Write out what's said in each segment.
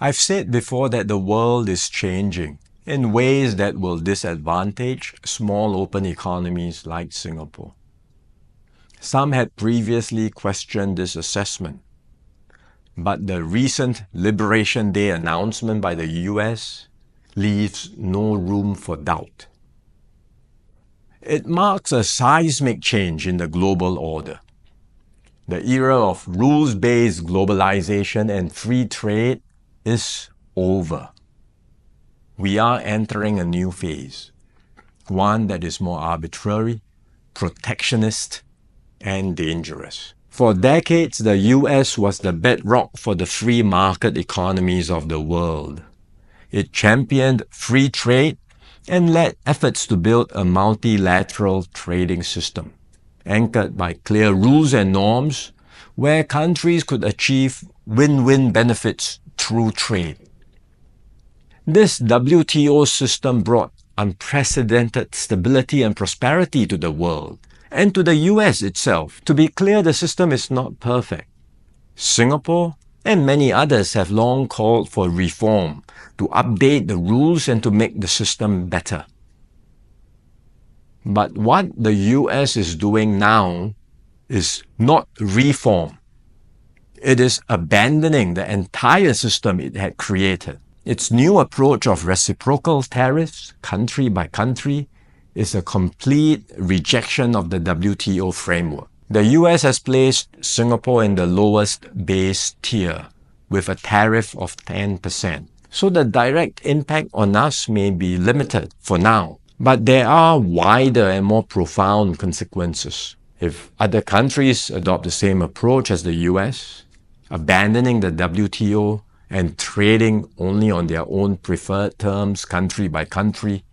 I've said before that the world is changing in ways that will disadvantage small open economies like Singapore. Some had previously questioned this assessment, but the recent Liberation Day announcement by the US leaves no room for doubt. It marks a seismic change in the global order. The era of rules-based globalization and free trade is over. We are entering a new phase, one that is more arbitrary, protectionist, and dangerous. For decades, the US was the bedrock for the free market economies of the world. It championed free trade and led efforts to build a multilateral trading system, anchored by clear rules and norms, where countries could achieve win-win benefits through trade. This WTO system brought unprecedented stability and prosperity to the world, and to the US itself. To be clear, the system is not perfect. Singapore and many others have long called for reform, to update the rules and to make the system better. But what the US is doing now is not reform. It is abandoning the entire system it had created. Its new approach of reciprocal tariffs, country by country, is a complete rejection of the WTO framework. The US has placed Singapore in the lowest base tier with a tariff of 10%. So the direct impact on us may be limited for now, but there are wider and more profound consequences. If other countries adopt the same approach as the US, abandoning the WTO and trading only on their own preferred terms, country by country,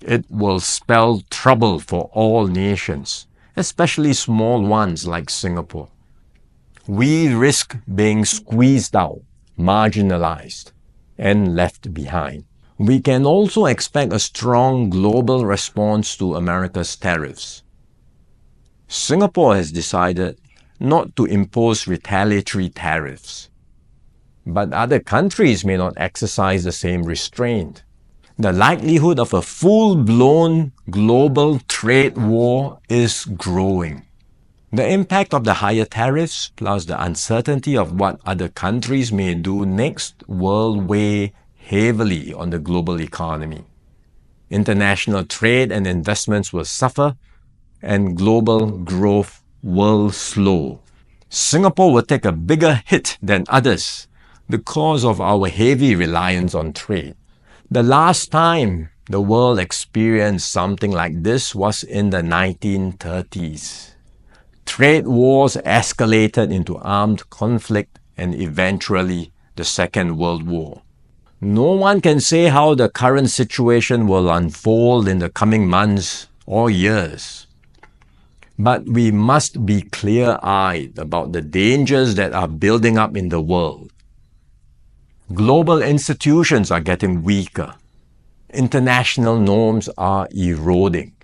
it will spell trouble for all nations, especially small ones like Singapore. We risk being squeezed out, marginalized, and left behind. We can also expect a strong global response to America's tariffs. Singapore has decided not to impose retaliatory tariffs, but other countries may not exercise the same restraint. The likelihood of a full-blown global trade war is growing. The impact of the higher tariffs, plus the uncertainty of what other countries may do next, will weigh heavily on the global economy. International trade and investments will suffer, and global growth will slow. Singapore will take a bigger hit than others because of our heavy reliance on trade. The last time the world experienced something like this was in the 1930s. Trade wars escalated into armed conflict and eventually the Second World War. No one can say how the current situation will unfold in the coming months or years. But we must be clear-eyed about the dangers that are building up in the world. Global institutions are getting weaker. International norms are eroding.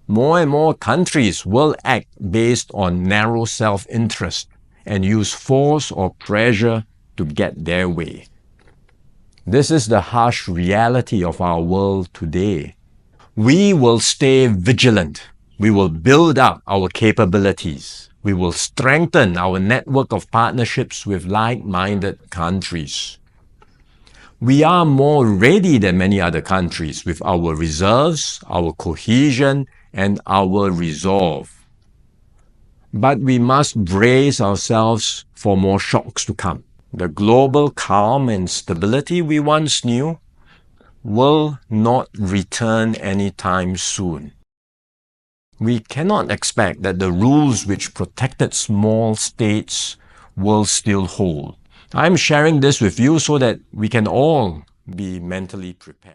More and more countries will act based on narrow self-interest and use force or pressure to get their way. This is the harsh reality of our world today. We will stay vigilant. We will build up our capabilities. We will strengthen our network of partnerships with like-minded countries. We are more ready than many other countries with our reserves, our cohesion, and our resolve. But we must brace ourselves for more shocks to come. The global calm and stability we once knew will not return anytime soon. We cannot expect that the rules which protected small states will still hold. I'm sharing this with you so that we can all be mentally prepared.